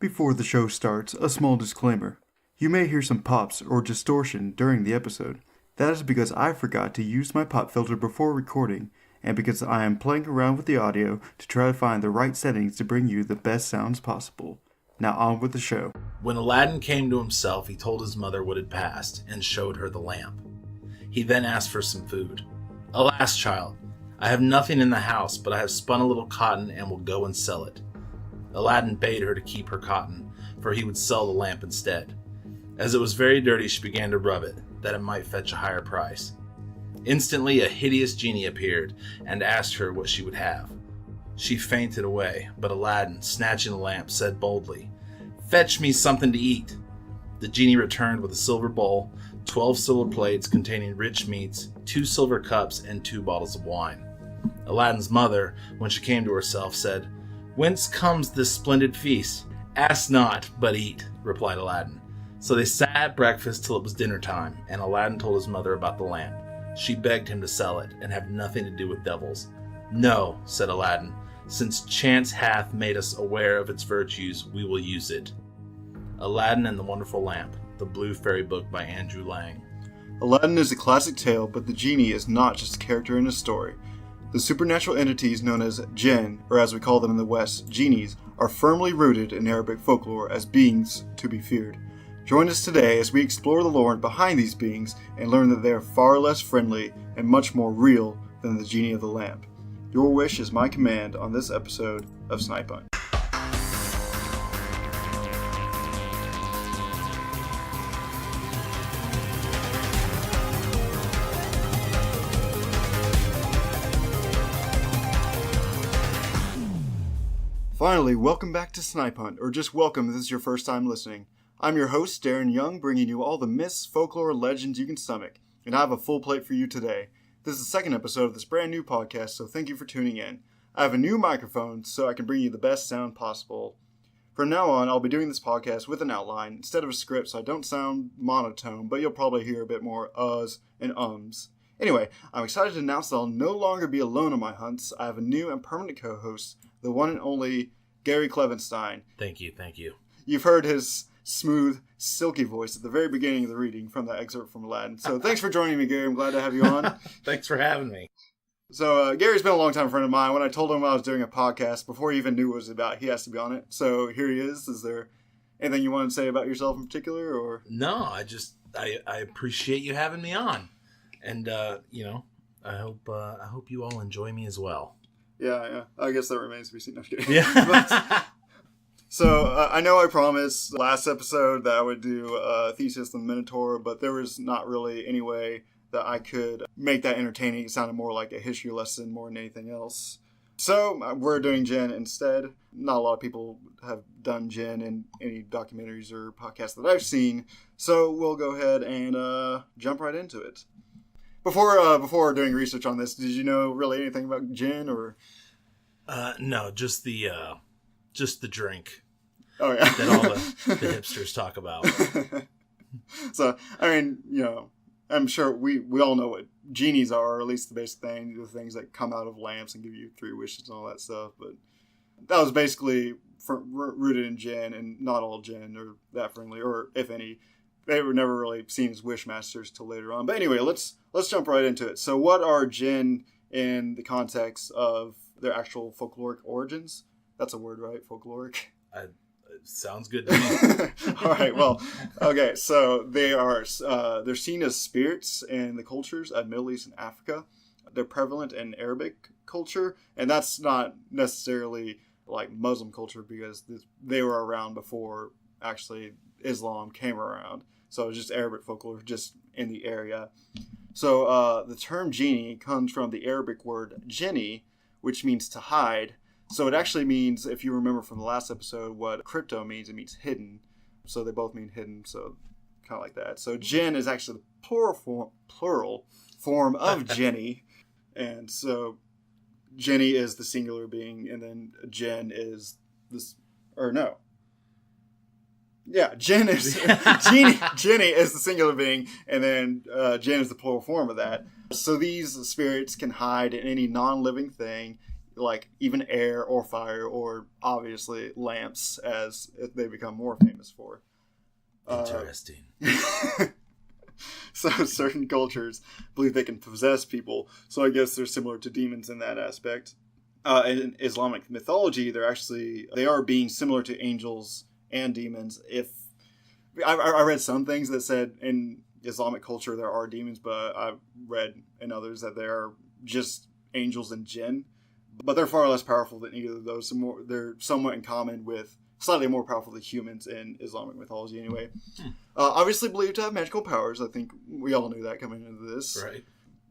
Before the show starts, a small disclaimer. You may hear some pops or distortion during the episode. That is because I forgot to use my pop filter before recording, and because I am playing around with the audio to try to find the right settings to bring you the best sounds possible. Now on with the show. When Aladdin came to himself, he told his mother what had passed and showed her the lamp. He then asked for some food. "Alas, child, I have nothing in the house, but I have spun a little cotton and will go and sell it." Aladdin bade her to keep her cotton, for he would sell the lamp instead. As it was very dirty, she began to rub it, that it might fetch a higher price. Instantly, a hideous genie appeared and asked her what she would have. She fainted away, but Aladdin, snatching the lamp, said boldly, "Fetch me something to eat." The genie returned with a silver bowl, 12 silver plates containing rich meats, 2 silver cups, and 2 bottles of wine. Aladdin's mother, when she came to herself, said, "Whence comes this splendid feast?" "Ask not, but eat," replied Aladdin. So they sat at breakfast till it was dinner time, and Aladdin told his mother about the lamp. She begged him to sell it and have nothing to do with devils. "No," said Aladdin, "since chance hath made us aware of its virtues, we will use it." Aladdin and the Wonderful Lamp, the Blue Fairy Book by Andrew Lang. Aladdin is a classic tale, but the genie is not just a character in a story. The supernatural entities known as Djinn, or as we call them in the West, genies, are firmly rooted in Arabic folklore as beings to be feared. Join us today as we explore the lore behind these beings and learn that they are far less friendly and much more real than the genie of the lamp. Your wish is my command on this episode of Snipe. Finally, welcome back to Snipe Hunt, or just welcome if this is your first time listening. I'm your host, Darren Young, bringing you all the myths, folklore, legends you can stomach, and I have a full plate for you today. This is the second episode of this brand new podcast, so thank you for tuning in. I have a new microphone, so I can bring you the best sound possible. From now on, I'll be doing this podcast with an outline instead of a script, so I don't sound monotone, but you'll probably hear a bit more uhs and ums. Anyway, I'm excited to announce that I'll no longer be alone on my hunts. I have a new and permanent co-host, the one and only Gary Clevenstein. Thank you. You've heard his smooth, silky voice at the very beginning of the reading from that excerpt from Aladdin. So thanks for joining me, Gary. I'm glad to have you on. Thanks for having me. So Gary's been a long-time friend of mine. When I told him I was doing a podcast, before he even knew what it was about, he asked to be on it. So here he is. Is there anything you want to say about yourself in particular? Or No, I appreciate you having me on. And, I hope you all enjoy me as well. Yeah. I guess that remains to be seen. No, I'm kidding. Yeah. So I know I promised last episode that I would do Theseus and the Minotaur, but there was not really any way that I could make that entertaining. It sounded more like a history lesson more than anything else. So we're doing Djinn instead. Not a lot of people have done Djinn in any documentaries or podcasts that I've seen. So we'll go ahead and jump right into it. Before doing research on this, did you know really anything about Djinn or? No, just the drink. Oh yeah, that all the hipsters talk about. So I mean, I'm sure we all know what genies are, or at least the basic thing, the things that come out of lamps and give you 3 wishes and all that stuff. But that was basically rooted in Djinn, and not all Djinn are that friendly, or if any. They were never really seen as wish masters till later on. But anyway, let's jump right into it. So what are Djinn in the context of their actual folkloric origins? That's a word, right? Folkloric? It sounds good to me. All right, well, okay. So they're seen as spirits in the cultures of Middle East and Africa. They're prevalent in Arabic culture, and that's not necessarily like Muslim culture because they were around before actually Islam came around. So just Arabic folklore, just in the area. So the term genie comes from the Arabic word genie, which means to hide. So it actually means, if you remember from the last episode, what crypto means, it means hidden. So they both mean hidden, so kind of like that. So Djinn is actually the plural form of genie. And so genie is the singular being, and then Djinn is this, or no. Yeah, Djinn is genie is the singular being, and then Djinn is the plural form of that. So these spirits can hide in any non-living thing, like even air or fire or obviously lamps as they become more famous for. Interesting. So certain cultures believe they can possess people, so I guess they're similar to demons in that aspect. In Islamic mythology, they are being similar to angels and demons. If I read some things that said in Islamic culture there are demons, but I've read in others that they are just angels and jinn. But they're far less powerful than either of those. They're somewhat in common with, slightly more powerful than humans in Islamic mythology anyway. Obviously believed to have magical powers. I think we all knew that coming into this. Right.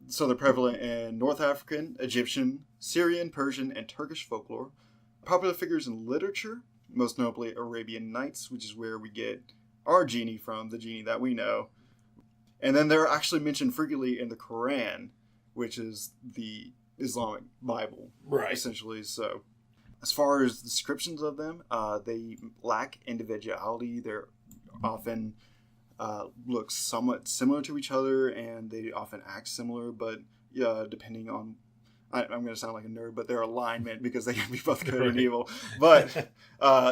So they're prevalent in North African, Egyptian, Syrian, Persian, and Turkish folklore. Popular figures in literature, most notably Arabian Nights, which is where we get our genie from, the genie that we know. And then they're actually mentioned frequently in the Quran, which is the Islamic Bible, right? Essentially. So as far as descriptions of them, they lack individuality. They're often look somewhat similar to each other, and they often act similar, but depending on, I'm going to sound like a nerd, but their alignment, because they can be both good and evil. But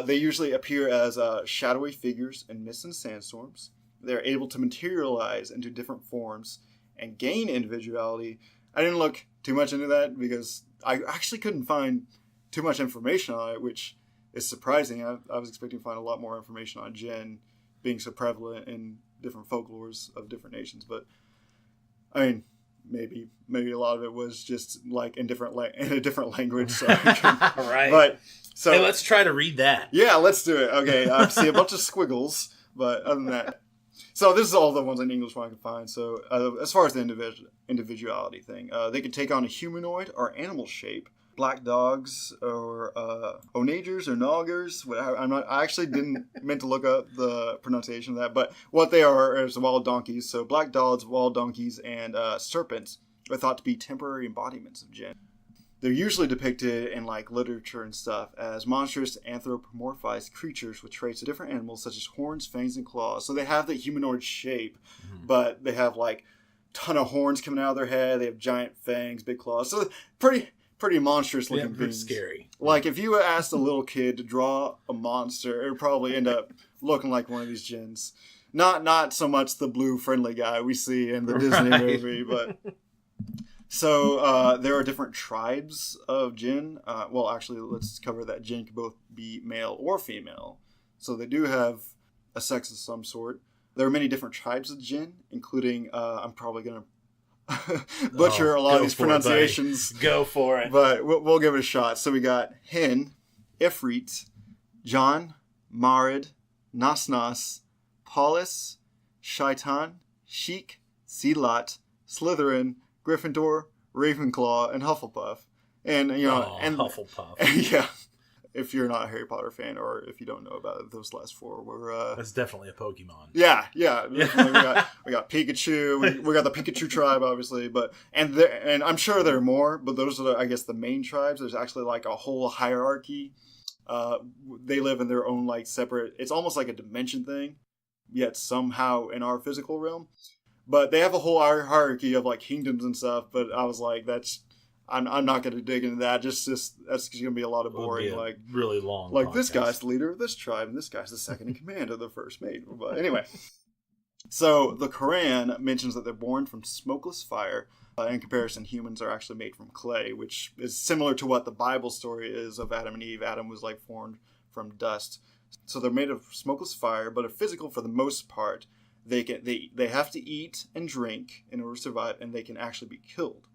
they usually appear as shadowy figures in mists and sandstorms. They're able to materialize into different forms and gain individuality. I didn't look too much into that because I actually couldn't find too much information on it, which is surprising. I was expecting to find a lot more information on Djinn being so prevalent in different folklores of different nations. But I mean, maybe a lot of it was just like in a different language. So right. But so hey, let's try to read that. Yeah, let's do it. Okay, I see a bunch of squiggles, but other than that. So this is all the ones in English one I can find. So as far as the individuality thing, they can take on a humanoid or animal shape. Black dogs or onagers or noggers. I actually didn't meant to look up the pronunciation of that, but what they are is wild donkeys. So black dogs, wild donkeys, and serpents are thought to be temporary embodiments of Djinn. They're usually depicted in like literature and stuff as monstrous anthropomorphized creatures with traits of different animals such as horns, fangs, and claws. So they have the humanoid shape, but they have like ton of horns coming out of their head. They have giant fangs, big claws. So pretty monstrous looking things. Scary. Like if you asked a little kid to draw a monster, it would probably end up looking like one of these jinns. Not so much the blue friendly guy we see in the Disney movie, but so there are different tribes of Djinn. Well, actually, let's cover that Djinn can both be male or female. So they do have a sex of some sort. There are many different tribes of Djinn, including I'm probably going to butcher a lot of these pronunciations. Go for it. But we'll give it a shot. So we got Hin, Ifrit, John, Marid, Nasnas, Paulus, Shaitan, Sheik, Silat, Slytherin, Gryffindor, Ravenclaw, and Hufflepuff. And and Hufflepuff. Yeah. If you're not a Harry Potter fan, or if you don't know about it, those last four were... That's definitely a Pokemon. Yeah. We got Pikachu. We got the Pikachu tribe, obviously. And I'm sure there are more, but those are, I guess, the main tribes. There's actually like a whole hierarchy. They live in their own like separate... It's almost like a dimension thing, yet somehow in our physical realm. But they have a whole hierarchy of like kingdoms and stuff, but I was like, I'm not going to dig into that. Just that's going to be a lot of boring, like really long. Like podcast. This guy's the leader of this tribe, and this guy's the second in command of the first mate. But anyway, so the Quran mentions that they're born from smokeless fire. In comparison, humans are actually made from clay, which is similar to what the Bible story is of Adam and Eve. Adam was like formed from dust, so they're made of smokeless fire, but are physical for the most part. They have to eat and drink in order to survive, and they can actually be killed.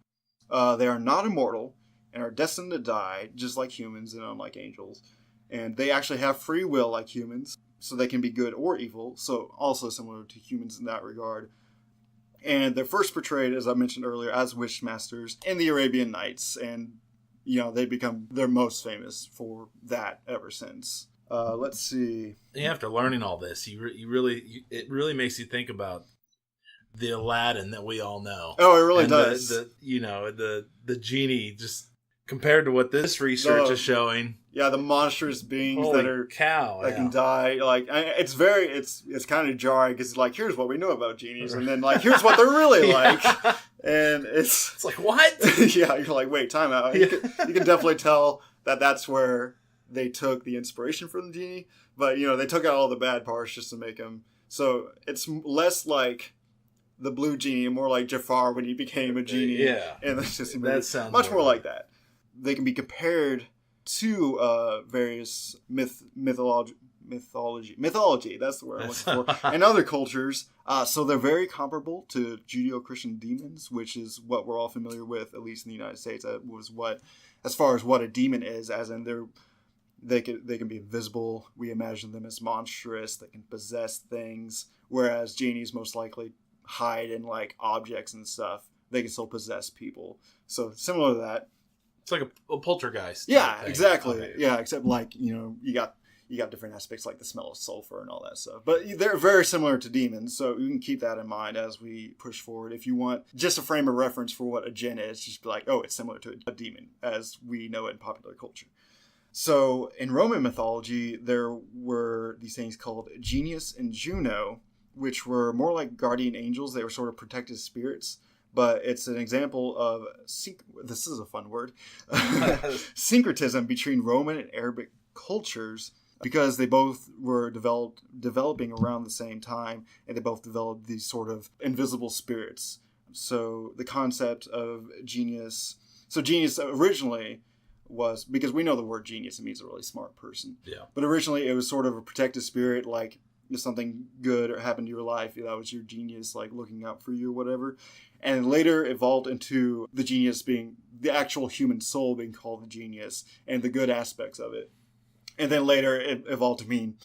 They are not immortal and are destined to die, just like humans and unlike angels. And they actually have free will like humans, so they can be good or evil, so also similar to humans in that regard. And they're first portrayed, as I mentioned earlier, as wishmasters in the Arabian Nights, and they're most famous for that ever since. Let's see. After learning all this, it really makes you think about the Aladdin that we all know. Oh, it really does. The genie just Compared to what this research is showing. Yeah, the monstrous beings that can die. Like, it's kind of jarring because like, here's what we know about genies, and then like, here's what they're really like, and it's like what? Yeah, you're like, wait, time out. You can definitely tell that that's where they took the inspiration from the genie, but they took out all the bad parts just to make him. So it's less like the blue genie and more like Jafar when he became a genie. Yeah, and that's just that sounds much more like that. They can be compared to various mythology. That's the word I'm looking for. And other cultures. So they're very comparable to Judeo-Christian demons, which is what we're all familiar with, at least in the United States. That was as far as what a demon is, as in they can be invisible. We imagine them as monstrous. They can possess things, whereas genies most likely hide in like objects and stuff. They can still possess people. So similar to that. It's like a poltergeist. Yeah, exactly. Okay. Yeah, except like, you got different aspects like the smell of sulfur and all that stuff. But they're very similar to demons, so you can keep that in mind as we push forward. If you want just a frame of reference for what a djinn is, just be like, oh, it's similar to a demon as we know it in popular culture. So in Roman mythology, there were these things called Genius and Juno, which were more like guardian angels. They were sort of protected spirits. But it's an example of, this is a fun word, syncretism between Roman and Arabic cultures, because they both were developing around the same time, and they both developed these sort of invisible spirits. So the concept of genius, so genius originally was, because we know the word genius, it means a really smart person. Yeah. But originally it was sort of a protective spirit, like if something good happened to your life, that was your genius, like looking out for you or whatever. And later evolved into the genius being the actual human soul being called the genius and the good aspects of it. And then later it evolved to mean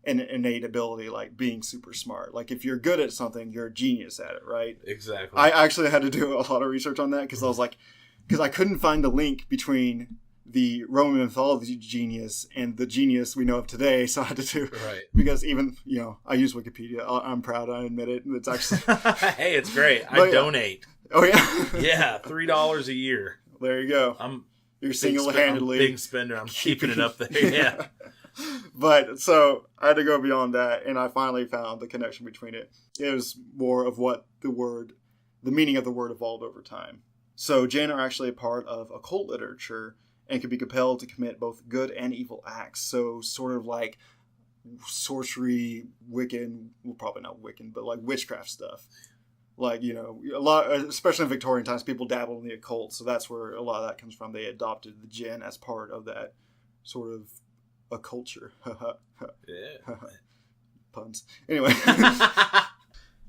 an innate ability, like being super smart. Like if you're good at something, you're a genius at it, right? Exactly. I actually had to do a lot of research on that because I couldn't find the link between the Roman mythology genius and the genius we know of today, so I had to do right, because even I use Wikipedia. I'm proud, I admit it. It's actually hey, it's great. I donate. Oh yeah, yeah, $3 a year. There you go. You're single-handedly big spender. I'm keeping it up there. Yeah. But so I had to go beyond that, and I finally found the connection between it. It was more of what the meaning of the word evolved over time. So Jinn are actually a part of occult literature and can be compelled to commit both good and evil acts. So sort of like sorcery, Wiccan, well, probably not Wiccan, but like witchcraft stuff. Like, a lot, especially in Victorian times, people dabbled in the occult. So that's where a lot of that comes from. They adopted the Djinn as part of that sort of a culture. Yeah. Puns. Anyway.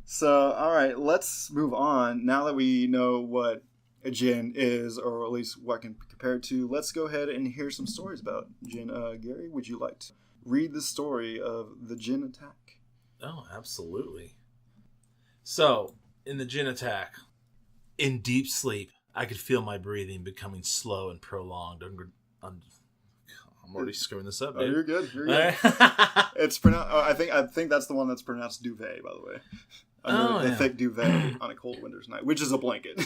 So, all right, let's move on. Now that we know what a Djinn is, or at least what can be compared to, let's go ahead and hear some stories about Djinn. Gary, would you like to read the story of the Djinn attack? Oh, absolutely. So, in the Djinn attack, in deep sleep, I could feel my breathing becoming slow and prolonged. I'm already screwing this up, dude. Oh, you're good. You're good. It's pronounced. I think that's the one that's pronounced duvet, by the way. Under the thick duvet on a cold winter's night, which is a blanket.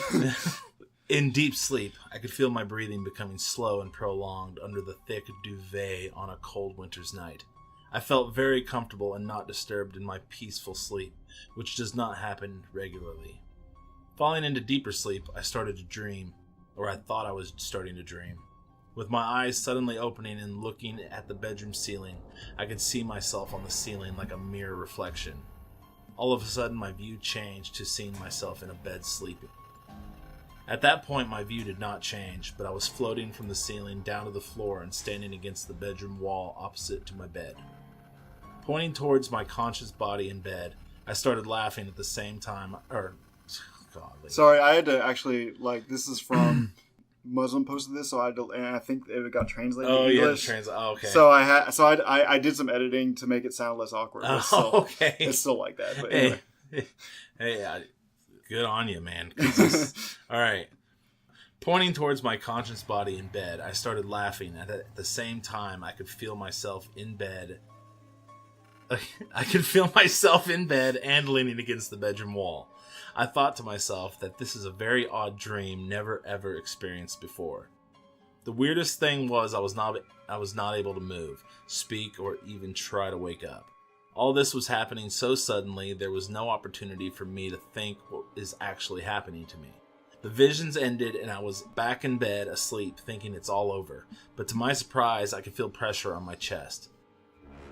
In deep sleep, I could feel my breathing becoming slow and prolonged under the thick duvet on a cold winter's night. I felt very comfortable and not disturbed in my peaceful sleep, which does not happen regularly. Falling into deeper sleep, I started to dream, or I thought I was starting to dream. With my eyes suddenly opening and looking at the bedroom ceiling, I could see myself on the ceiling like a mirror reflection. All of a sudden, my view changed to seeing myself in a bed sleeping. At that point, my view did not change, but I was floating from the ceiling down to the floor and standing against the bedroom wall opposite to my bed. Pointing towards my conscious body in bed, I started laughing at the same time. Sorry, I had to actually, this is from Muslim posted this, so and I think it got translated in English. Okay. So I did some editing to make it sound less awkward. Okay. It's still like that. But anyway. Hey, good on you, man. All right. Pointing towards my conscious body in bed, I started laughing. At the same time, I could feel myself in bed. I could feel myself in bed and leaning against the bedroom wall. I thought to myself that this is a very odd dream never ever experienced before. The weirdest thing was I was not able to move, speak, or even try to wake up. All this was happening so suddenly, there was no opportunity for me to think what is actually happening to me. The visions ended and I was back in bed asleep thinking it's all over, but to my surprise I could feel pressure on my chest.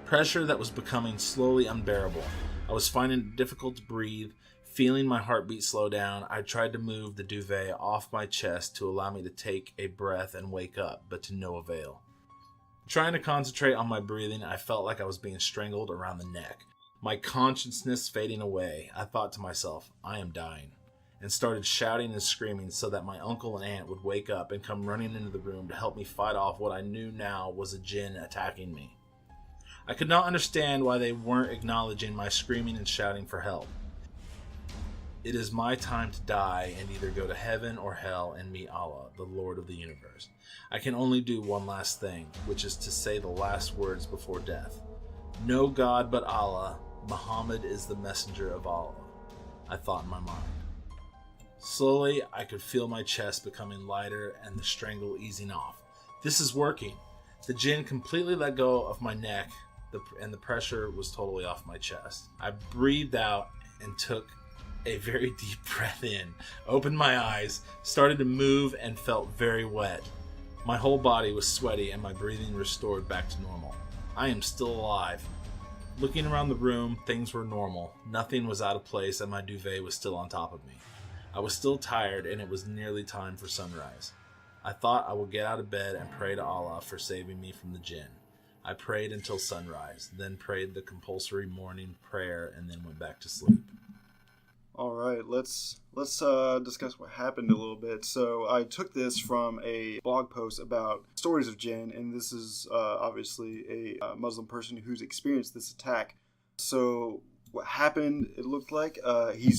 Pressure that was becoming slowly unbearable. I was finding it difficult to breathe, feeling my heartbeat slow down. I tried to move the duvet off my chest to allow me to take a breath and wake up, but to no avail. Trying to concentrate on my breathing, I felt like I was being strangled around the neck. My consciousness fading away, I thought to myself, I am dying, and started shouting and screaming so that my uncle and aunt would wake up and come running into the room to help me fight off what I knew now was a djinn attacking me. I could not understand why they weren't acknowledging my screaming and shouting for help. It is my time to die and either go to heaven or hell and meet Allah, the Lord of the universe. I can only do one last thing, which is to say the last words before death. No God but Allah. Muhammad is the messenger of Allah, I thought in my mind. Slowly, I could feel my chest becoming lighter and the strangle easing off. This is working. The djinn completely let go of my neck, and the pressure was totally off my chest. I breathed out and took a very deep breath in, opened my eyes, started to move, and felt very wet. My whole body was sweaty and my breathing restored back to normal. I am still alive. Looking around the room, things were normal. Nothing was out of place and my duvet was still on top of me. I was still tired and it was nearly time for sunrise. I thought I would get out of bed and pray to Allah for saving me from the djinn. I prayed until sunrise, then prayed the compulsory morning prayer and then went back to sleep. All right, let's discuss what happened a little bit. So I took this from a blog post about stories of Djinn, and this is obviously a Muslim person who's experienced this attack. So what happened, it looked like, he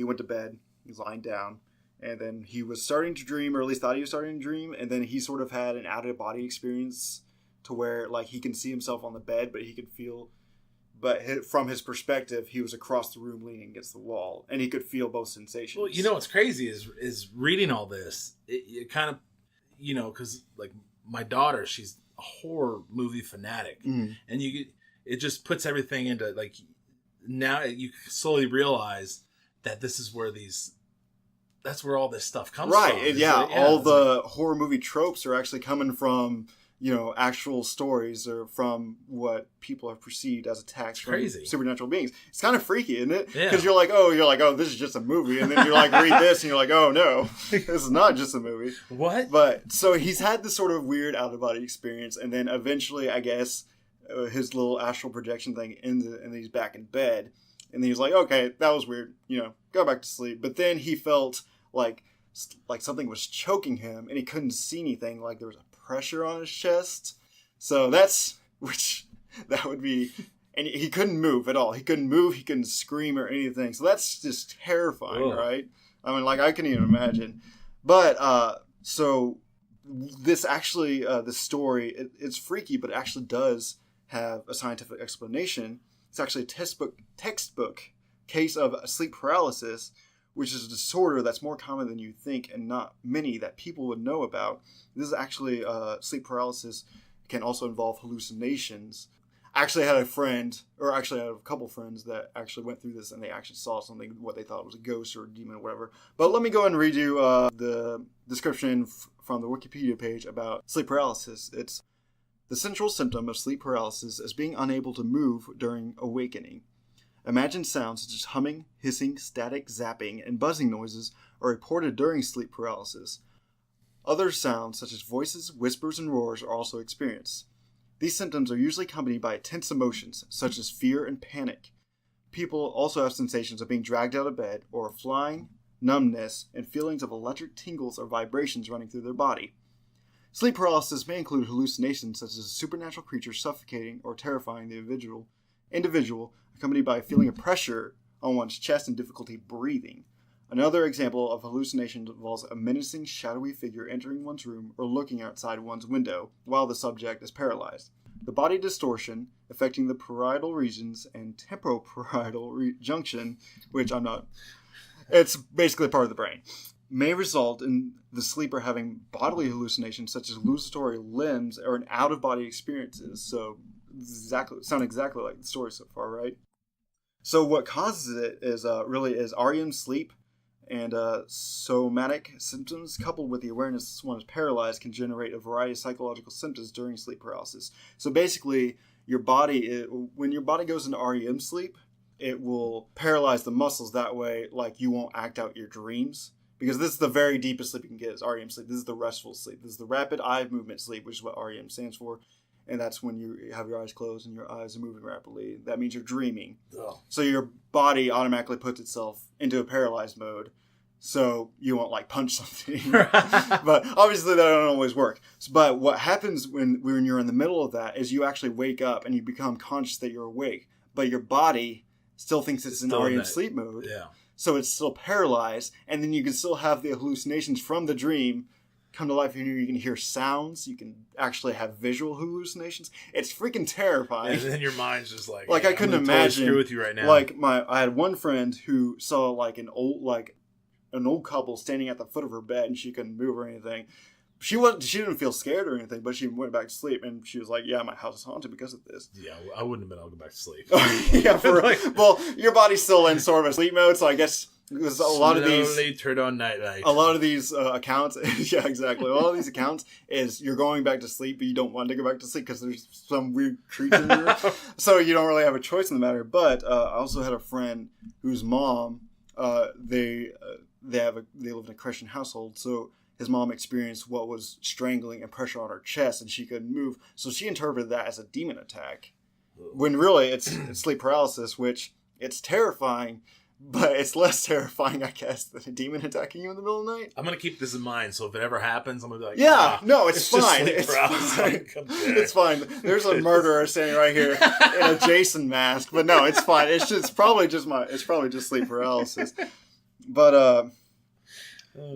went to bed, he was lying down, and then he was starting to dream, or at least thought he was starting to dream, and then he sort of had an out-of-body experience to where, like, he can see himself on the bed, but he could feel... But from his perspective, he was across the room leaning against the wall, and he could feel both sensations. Well, you know what's crazy is reading all this. It kind of, because like my daughter, she's a horror movie fanatic, and it just puts everything into like. Now you slowly realize that this is where that's where all this stuff comes from. Right? Yeah, all the horror movie tropes are actually coming from. Actual stories or from what people have perceived as attacks from supernatural beings. It's kind of freaky, isn't it? Because you're like, oh, this is just a movie. And then you like read this and you're like, oh no, this is not just a movie. What? But so he's had this sort of weird out of body experience. And then eventually, I guess, his little astral projection thing ended and he's back in bed. And then he's like, okay, that was weird. Go back to sleep. But then he felt like something was choking him and he couldn't see anything. Like there was a pressure on his chest. So that would be, and he couldn't move at all. He couldn't move, he couldn't scream or anything. So that's just terrifying, right? I mean, like I couldn't even imagine. But so this actually, this story, it's freaky, but it actually does have a scientific explanation. It's actually a textbook case of sleep paralysis, which is a disorder that's more common than you think and not many that people would know about. This is actually sleep paralysis can also involve hallucinations. I actually had a couple friends that actually went through this and they actually saw something, what they thought was a ghost or a demon or whatever. But let me go and read you the description from the Wikipedia page about sleep paralysis. It's the central symptom of sleep paralysis is being unable to move during awakening. Imagined sounds such as humming, hissing, static, zapping, and buzzing noises are reported during sleep paralysis. Other sounds such as voices, whispers, and roars are also experienced. These symptoms are usually accompanied by intense emotions such as fear and panic. People also have sensations of being dragged out of bed or flying, numbness, and feelings of electric tingles or vibrations running through their body. Sleep paralysis may include hallucinations such as a supernatural creature suffocating or terrifying the individual, accompanied by a feeling of pressure on one's chest and difficulty breathing. Another example of hallucination involves a menacing, shadowy figure entering one's room or looking outside one's window while the subject is paralyzed. The body distortion, affecting the parietal regions and temporoparietal junction, which it's basically part of the brain, may result in the sleeper having bodily hallucinations such as illusory limbs or an out-of-body experiences. So sound exactly like the story so far, right? So what causes it is really REM sleep, and somatic symptoms coupled with the awareness one is paralyzed can generate a variety of psychological symptoms during sleep paralysis. So basically, when your body goes into REM sleep, it will paralyze the muscles. That way, like, you won't act out your dreams. Because this is the very deepest sleep you can get, is REM sleep. This is the restful sleep. This is the rapid eye movement sleep, which is what REM stands for. And that's when you have your eyes closed and your eyes are moving rapidly. That means you're dreaming. Oh. So your body automatically puts itself into a paralyzed mode. So you won't, like, punch something. But obviously that don't always work. But what happens when you're in the middle of that is you actually wake up and you become conscious that you're awake. But your body still thinks it's in REM sleep mode. Yeah. So it's still paralyzed. And then you can still have the hallucinations from the dream come to life. You can hear sounds. You can actually have visual hallucinations. It's freaking terrifying. And then your mind's just like, I couldn't imagine. Screw with you right now. Like I had one friend who saw like an old couple standing at the foot of her bed, and she couldn't move or anything. She didn't feel scared or anything, but she went back to sleep, and she was like, "Yeah, my house is haunted because of this." Yeah, I wouldn't have been able to go back to sleep. Yeah, well, your body's still in sort of a sleep mode, so I guess because a lot of these turn on night light. A lot of these accounts, yeah, exactly. A lot of these accounts is you're going back to sleep, but you don't want to go back to sleep because there's some weird creature in there, so you don't really have a choice in the matter. But I also had a friend whose mom, they live in a Christian household, so his mom experienced what was strangling and pressure on her chest, and she couldn't move. So she interpreted that as a demon attack, when really it's sleep paralysis, which it's terrifying, but it's less terrifying, I guess, than a demon attacking you in the middle of the night. I'm going to keep this in mind, so if it ever happens, I'm going to be like, yeah, no, it's fine. It's fine. It's fine. There's a murderer standing right here in a Jason mask, but no, it's fine. It's probably just sleep paralysis. But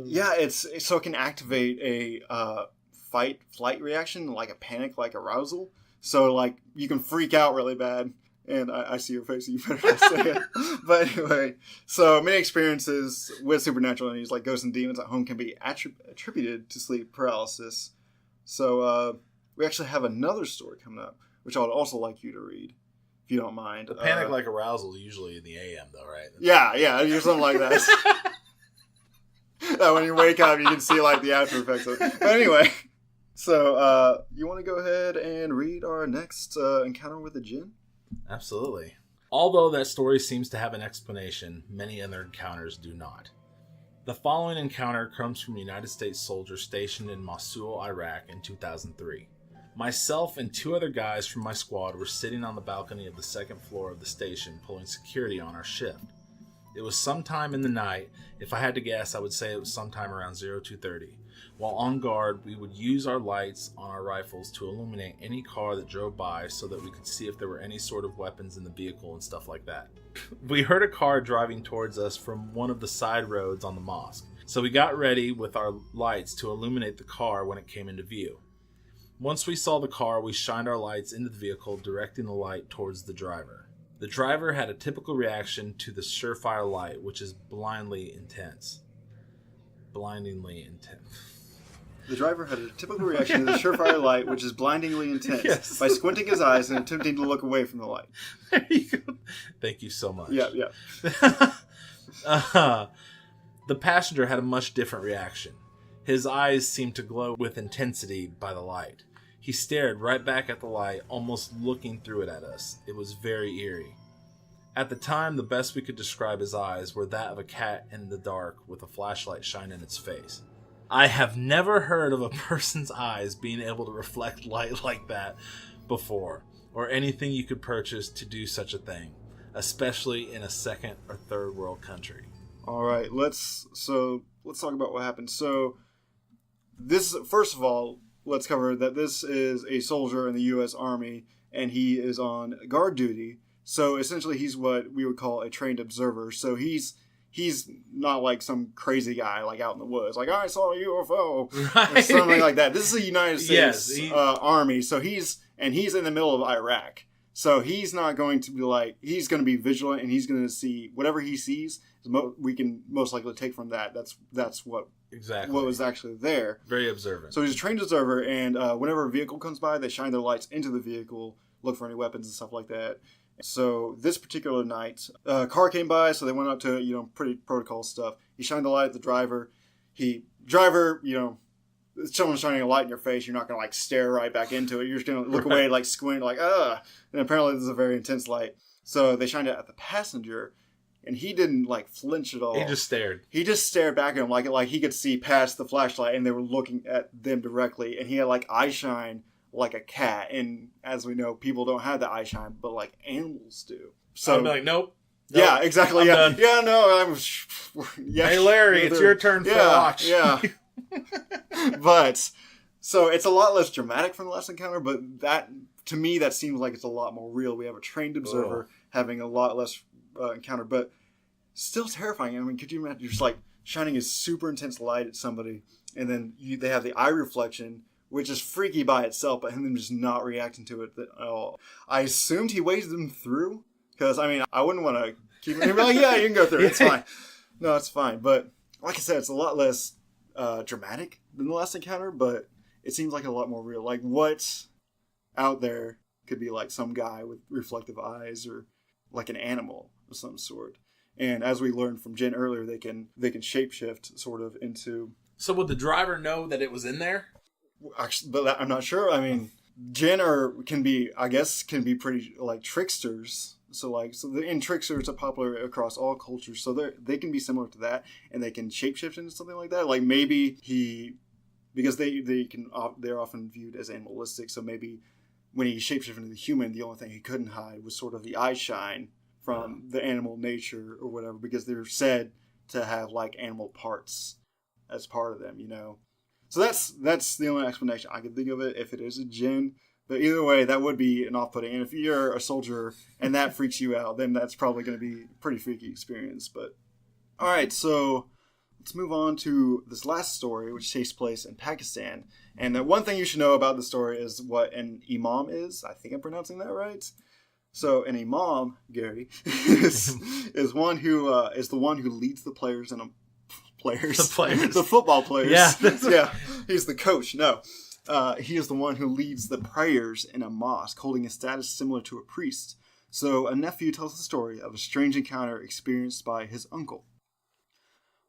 yeah, so it can activate a fight-flight reaction, like a panic-like arousal. So, like, you can freak out really bad. And I see your face, so you better not say it. But anyway, so many experiences with supernatural entities like ghosts and demons at home can be attributed to sleep paralysis. So we actually have another story coming up, which I would also like you to read, if you don't mind. The panic-like arousal is usually in the AM, though, right? Yeah, you're something like that. That when you wake up, you can see, like, the after effects of it. But anyway, so you want to go ahead and read our next encounter with the Djinn? Absolutely. Although that story seems to have an explanation, many other encounters do not. The following encounter comes from United States soldiers stationed in Mosul, Iraq in 2003. Myself and two other guys from my squad were sitting on the balcony of the second floor of the station pulling security on our shift. It was sometime in the night. If I had to guess, I would say it was sometime around 02:30. While on guard, we would use our lights on our rifles to illuminate any car that drove by so that we could see if there were any sort of weapons in the vehicle and stuff like that. We heard a car driving towards us from one of the side roads on the mosque, so we got ready with our lights to illuminate the car when it came into view. Once we saw the car, we shined our lights into the vehicle, directing the light towards the driver. The driver had a typical reaction to the surefire light, which is blindingly intense. The driver had a typical reaction to the surefire light, which is blindingly intense, yes. by squinting his eyes and attempting to look away from the light. There you go. Thank you so much. Yeah. The passenger had a much different reaction. His eyes seemed to glow with intensity by the light. He stared right back at the light, almost looking through it at us. It was very eerie. At the time, the best we could describe his eyes were that of a cat in the dark with a flashlight shining in its face. I have never heard of a person's eyes being able to reflect light like that before, or anything you could purchase to do such a thing, especially in a second or third world country. All right, let's talk about what happened. So, this, first of all, let's cover that this is a soldier in the U.S. Army, and he is on guard duty. So essentially, he's what we would call a trained observer. So he's not like some crazy guy like out in the woods, like I saw a UFO or something like that. This is a United States Army, so he's in the middle of Iraq. So he's not going to be like, he's going to be vigilant, and he's going to see whatever he sees. We can most likely take from that. That's what was actually there. Very observant. So he's a trained observer, and whenever a vehicle comes by, they shine their lights into the vehicle, look for any weapons and stuff like that. So this particular night, a car came by, so they went up to, pretty protocol stuff. He shined the light at the driver. If someone's shining a light in your face, you're not going to, stare right back into it. You're just going to look away, squint, ugh. And apparently this is a very intense light. So they shined it at the passenger, and he didn't, flinch at all. He just stared. He just stared back at him like he could see past the flashlight, and they were looking at them directly. And he had, eye shine like a cat. And as we know, people don't have the eye shine, but, animals do. So I'd be like, nope. Yeah, exactly. I'm done. Yeah, no, Hey, Larry, it's your turn for watch. Yeah. But, so it's a lot less dramatic from the last encounter, but that, to me, that seems like it's a lot more real. We have a trained observer having a lot less encounter, but still terrifying. I mean, could you imagine just shining a super intense light at somebody, and then they have the eye reflection, which is freaky by itself, but him just not reacting to it at all. I assumed he waved them through, because, I wouldn't want to keep him like, yeah, you can go through. It's fine. No, it's fine. But, like I said, it's a lot less dramatic than the last encounter, but it seems like a lot more real. What's out there could be some guy with reflective eyes, or an animal of some sort. And as we learned from Djinn earlier, they can shapeshift sort of into. So would the driver know that it was in there? Actually, but I'm not sure. Djinn can be pretty tricksters. And tricksters are popular across all cultures, so they can be similar to that, and they can shapeshift into something like that. Maybe because they're often viewed as animalistic, so maybe when he shapeshifted into the human, the only thing he couldn't hide was sort of the eye shine from the animal nature or whatever, because they're said to have animal parts as part of them, So that's the only explanation I can think of it, if it is a Djinn. But either way, that would be an off-putting. And if you're a soldier and that freaks you out, then that's probably going to be a pretty freaky experience. But all right, so let's move on to this last story, which takes place in Pakistan. And one thing you should know about the story is what an imam is. I think I'm pronouncing that right. So an imam, Gary, is one who is the one who leads the players and the football players. Yeah, He's the coach. No. He is the one who leads the prayers in a mosque, holding a status similar to a priest. So a nephew tells the story of a strange encounter experienced by his uncle.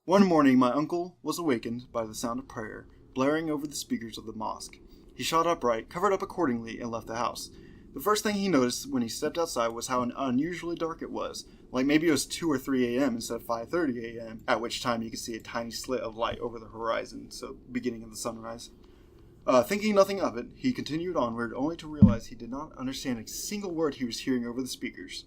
One morning, my uncle was awakened by the sound of prayer, blaring over the speakers of the mosque. He shot upright, covered up accordingly, and left the house. The first thing he noticed when he stepped outside was how unusually dark it was. Maybe it was 2 or 3 a.m. instead of 5:30 a.m., at which time you could see a tiny slit of light over the horizon, so beginning of the sunrise. Thinking nothing of it, he continued onward, only to realize he did not understand a single word he was hearing over the speakers.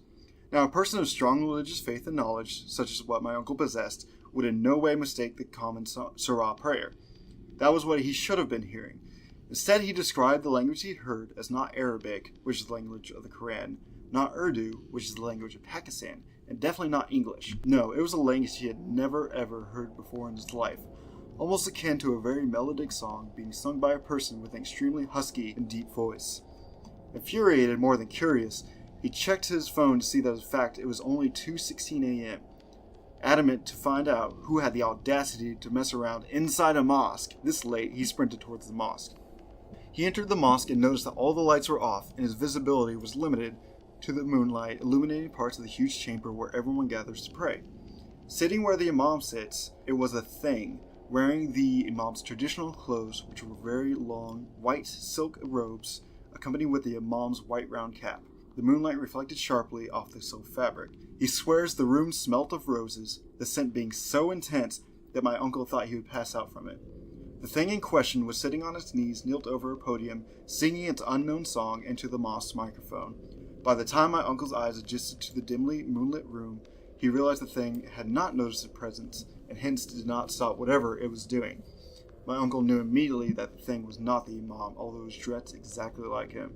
Now, a person of strong religious faith and knowledge, such as what my uncle possessed, would in no way mistake the common Surah prayer. That was what he should have been hearing. Instead, he described the language he heard as not Arabic, which is the language of the Quran, not Urdu, which is the language of Pakistan, and definitely not English. No, it was a language he had never ever heard before in his life. Almost akin to a very melodic song being sung by a person with an extremely husky and deep voice. Infuriated more than curious, he checked his phone to see that in fact it was only 2:16 a.m. Adamant to find out who had the audacity to mess around inside a mosque this late, he sprinted towards the mosque. He entered the mosque and noticed that all the lights were off and his visibility was limited to the moonlight illuminating parts of the huge chamber where everyone gathers to pray. Sitting where the imam sits, it was a thing, wearing the imam's traditional clothes, which were very long, white silk robes, accompanied with the imam's white round cap. The moonlight reflected sharply off the silk fabric. He swears the room smelt of roses, the scent being so intense that my uncle thought he would pass out from it. The thing in question was sitting on its knees, kneeled over a podium, singing its unknown song into the mosque's microphone. By the time my uncle's eyes adjusted to the dimly moonlit room, he realized the thing had not noticed its presence, and hence did not stop whatever it was doing. My uncle knew immediately that the thing was not the imam, although it was dressed exactly like him.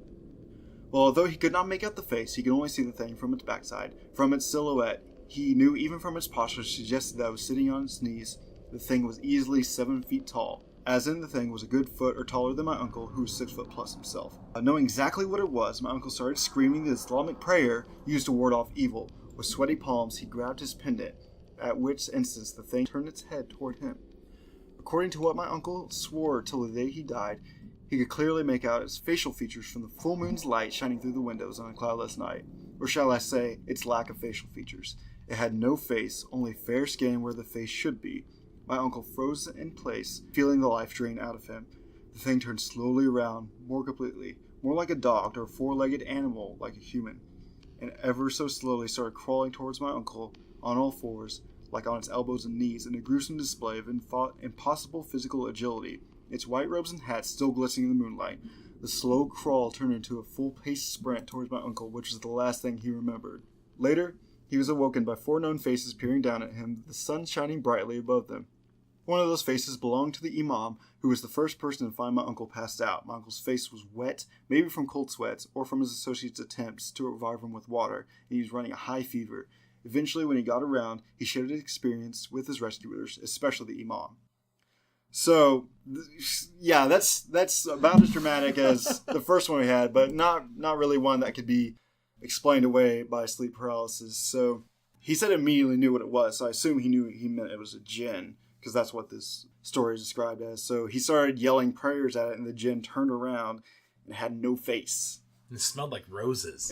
Well, although he could not make out the face, he could only see the thing from its backside. From its silhouette, he knew even from its posture suggested that it was sitting on its knees. The thing was easily 7 feet tall, as in the thing was a good foot or taller than my uncle, who was 6 foot plus himself. Knowing exactly what it was, my uncle started screaming the Islamic prayer used to ward off evil. With sweaty palms, he grabbed his pendant, at which instance the thing turned its head toward him. According to what my uncle swore till the day he died, he could clearly make out its facial features from the full moon's light shining through the windows on a cloudless night. Or shall I say, its lack of facial features. It had no face, only fair skin where the face should be. My uncle froze in place, feeling the life drain out of him. The thing turned slowly around, more completely, more like a dog or a four-legged animal like a human, and ever so slowly started crawling towards my uncle on all fours, like on its elbows and knees, in a gruesome display of impossible physical agility. Its white robes and hat still glistening in the moonlight. The slow crawl turned into a full-paced sprint towards my uncle, which was the last thing he remembered. Later, he was awoken by 4 known faces peering down at him, the sun shining brightly above them. One of those faces belonged to the imam, who was the first person to find my uncle passed out. My uncle's face was wet, maybe from cold sweats, or from his associates' attempts to revive him with water, and he was running a high fever. Eventually, when he got around, he shared his experience with his rescuers, especially the imam. So, yeah, that's about as dramatic as the first one we had, but not really one that could be explained away by sleep paralysis. So, he said immediately knew what it was, so I assume he knew he meant it was a djinn, because that's what this story is described as. So, he started yelling prayers at it, and the djinn turned around and had no face. It smelled like roses.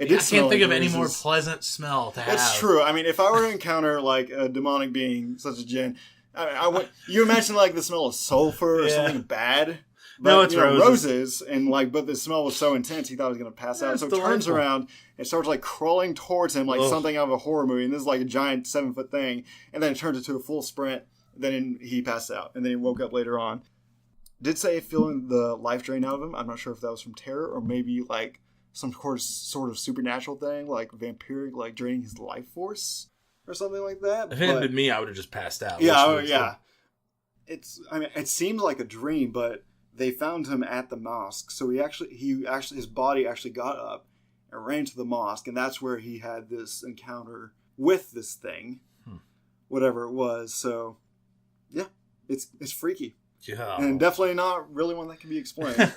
I can't think of any more pleasant smell to have. That's true. I mean, if I were to encounter like a demonic being such as djinn, you imagine like the smell of sulfur or something bad. But, no, it's roses, and like, but the smell was so intense, he thought he was going to pass out. So it turns around and starts like crawling towards him like something out of a horror movie. And this is like a giant 7-foot thing, and then it turns into a full sprint. Then he passed out, and then he woke up later on. Did say feeling the life drain out of him. I'm not sure if that was from terror or maybe like some sort of supernatural thing, like vampiric, like draining his life force or something like that. If it had been me, I would have just passed out. Yeah. It seems like a dream, but they found him at the mosque. So his body actually got up and ran to the mosque, and that's where he had this encounter with this thing, whatever it was. So, yeah, it's freaky. Yeah. And definitely not really one that can be explained.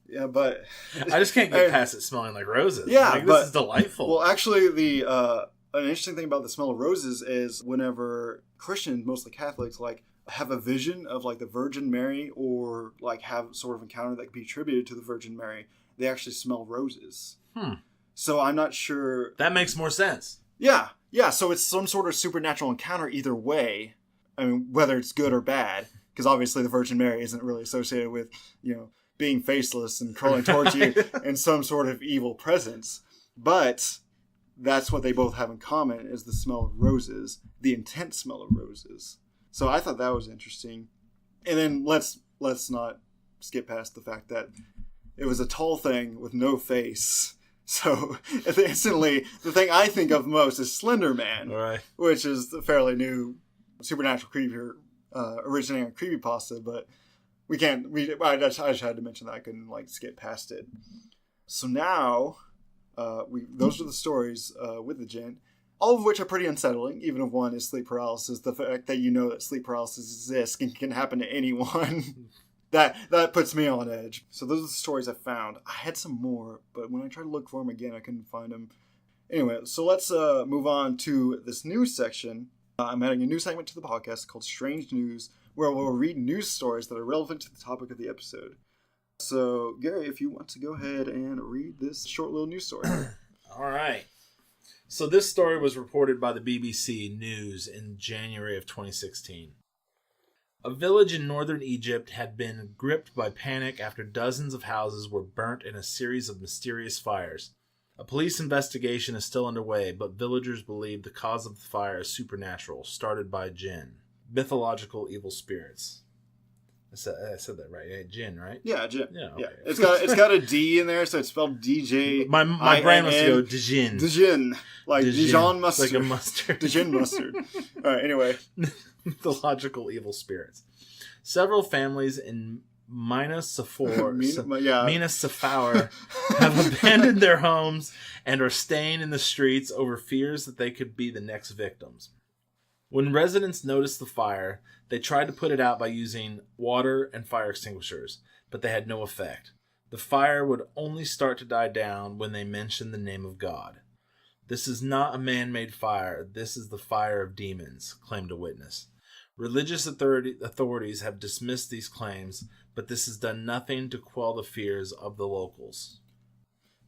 Yeah, but I just can't get past it smelling like roses. Yeah, this is delightful. Well, actually, an interesting thing about the smell of roses is whenever Christians, mostly Catholics, like have a vision of like the Virgin Mary or like have sort of encounter that can be attributed to the Virgin Mary, they actually smell roses. So I'm not sure. That makes more sense. Yeah. So it's some sort of supernatural encounter either way. I mean, whether it's good or bad. Because obviously the Virgin Mary isn't really associated with, being faceless and crawling towards you in some sort of evil presence. But that's what they both have in common is the smell of roses, the intense smell of roses. So I thought that was interesting. And then let's not skip past the fact that it was a tall thing with no face. So instantly, the thing I think of most is Slender Man, right, which is a fairly new supernatural creature. Originating on creepypasta, but I just had to mention that I couldn't skip past it. So now, those are the stories with the djinn, all of which are pretty unsettling. Even if one is sleep paralysis, the fact that that sleep paralysis exists and can happen to anyone, that puts me on edge. So those are the stories I found. I had some more, but when I tried to look for them again, I couldn't find them. Anyway, so let's move on to this news section. I'm adding a new segment to the podcast called Strange News, where we'll read news stories that are relevant to the topic of the episode. So, Gary, if you want to go ahead and read this short little news story. All right. So this story was reported by the BBC News in January of 2016. A village in northern Egypt had been gripped by panic after dozens of houses were burnt in a series of mysterious fires. A police investigation is still underway, but villagers believe the cause of the fire is supernatural, started by Djinn, mythological evil spirits. I said that right. Yeah, Djinn, right? Yeah, Djinn. Yeah, okay. Yeah. It's got a D in there, so it's spelled DJ. My brain wants to go Djinn. Djinn, like Dijon mustard, like a mustard. Djinn mustard. All right. Anyway, mythological evil spirits. Several families in Minas Safor have abandoned their homes and are staying in the streets over fears that they could be the next victims. When residents noticed the fire, they tried to put it out by using water and fire extinguishers, but they had no effect. The fire would only start to die down when they mentioned the name of God. This is not a man-made fire. This is the fire of demons, claimed a witness. Religious authorities have dismissed these claims, but this has done nothing to quell the fears of the locals.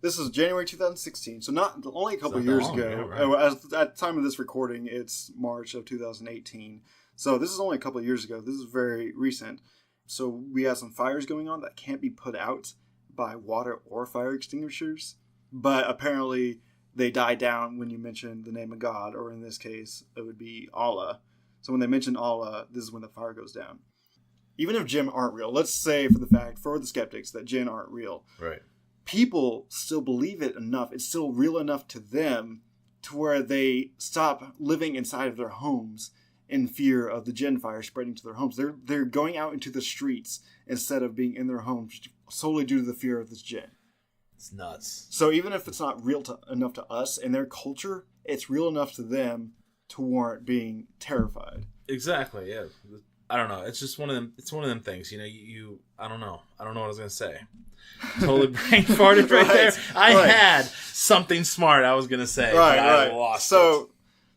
This is January 2016, so not only a couple years ago. Right. At the time of this recording, it's March of 2018. So this is only a couple of years ago. This is very recent. So we have some fires going on that can't be put out by water or fire extinguishers, but apparently they die down when you mention the name of God, or in this case, it would be Allah. So when they mention Allah, this is when the fire goes down. Even if Djinn aren't real, let's say for the skeptics, that Djinn aren't real. Right. People still believe it enough. It's still real enough to them to where they stop living inside of their homes in fear of the Djinn fire spreading to their homes. They're going out into the streets instead of being in their homes solely due to the fear of this Djinn. It's nuts. So even if it's not real enough to us in their culture, it's real enough to them to warrant being terrified. Exactly. Yeah. I don't know. It's just one of them. It's one of them things. You know. I don't know. I don't know what I was gonna say. Totally brain farted right there. I had something smart I was gonna say, but I lost it.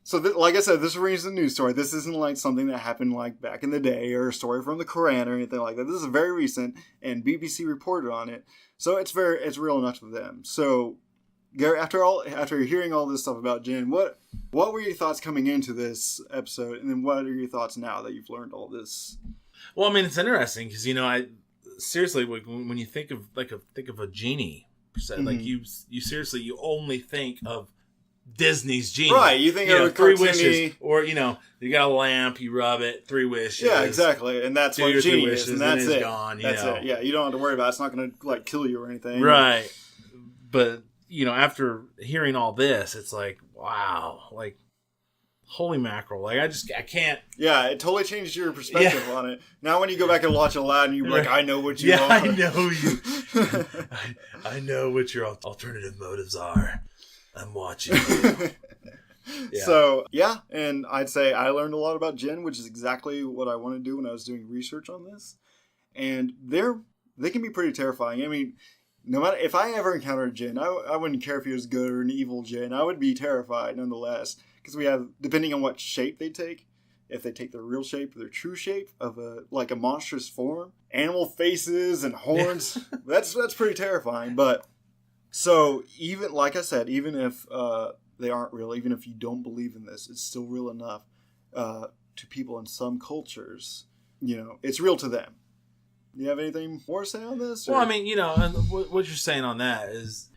So like I said, this is a news story. This isn't like something that happened like back in the day or a story from the Quran or anything like that. This is very recent, and BBC reported on it. So it's real enough to them. So, Gary, after hearing all this stuff about Djinn, what were your thoughts coming into this episode, and then what are your thoughts now that you've learned all this? Well, I mean, it's interesting because I seriously, when you think of a genie, like you seriously, you only think of Disney's genie, right? You think of 3 wishes, or you got a lamp, you rub it, 3 wishes. Yeah, exactly, and that's what genie is, and that's it. Gone, that's it. Yeah, you don't have to worry about it. It's not going to kill you or anything, right? But after hearing all this, it's like, wow, like holy mackerel! Like I can't. Yeah, it totally changed your perspective on it. Now, when you go back and watch Aladdin, you're like, I know what you are. I know you. I know what your alternative motives are. I'm watching you. Yeah. So, yeah, and I'd say I learned a lot about Djinn, which is exactly what I wanted to do when I was doing research on this. And they can be pretty terrifying. I mean, no matter if I ever encountered a Djinn, I wouldn't care if he was good or an evil Djinn. I would be terrified nonetheless, because we have, depending on what shape they take, if they take their real shape or their true shape of a monstrous form, animal faces and horns, that's pretty terrifying. But so even, like I said, even if they aren't real, even if you don't believe in this, it's still real enough to people in some cultures. It's real to them. Do you have anything more to say on this? Or? Well, I mean, and what you're saying on that is,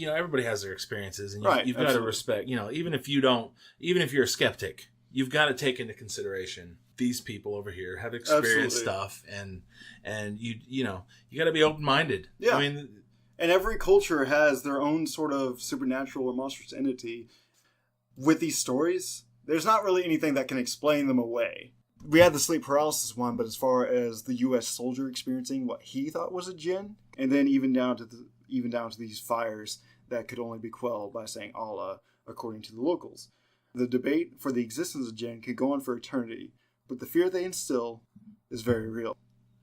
everybody has their experiences, and you've got to respect. Even if you're a skeptic, you've got to take into consideration these people over here have experienced stuff, and you got to be open minded. Yeah, I mean. And every culture has their own sort of supernatural or monstrous entity. With these stories, there's not really anything that can explain them away. We had the sleep paralysis one, but as far as the U.S. soldier experiencing what he thought was a Djinn, and then even down to these fires that could only be quelled by saying Allah, according to the locals. The debate for the existence of Djinn could go on for eternity, but the fear they instill is very real.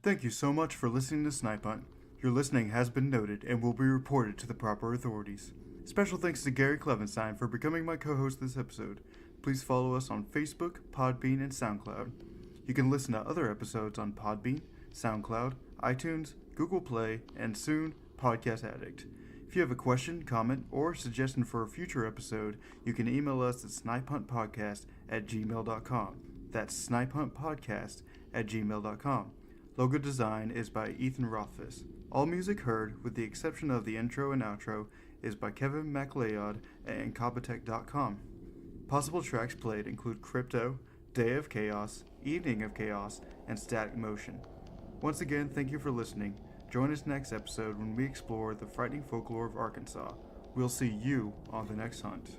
Thank you so much for listening to Snipe Hunt. Your listening has been noted and will be reported to the proper authorities. Special thanks to Gary Clevenstein for becoming my co-host this episode. Please follow us on Facebook, Podbean, and SoundCloud. You can listen to other episodes on Podbean, SoundCloud, iTunes, Google Play, and soon, Podcast Addict. If you have a question, comment, or suggestion for a future episode, you can email us at snipehuntpodcast@gmail.com. That's snipehuntpodcast@gmail.com. Logo design is by Ethan Rothfuss. All music heard, with the exception of the intro and outro, is by Kevin MacLeod at Incompetech.com. Possible tracks played include Crypto, Day of Chaos, Evening of Chaos, and Static Motion. Once again, thank you for listening. Join us next episode when we explore the frightening folklore of Arkansas. We'll see you on the next hunt.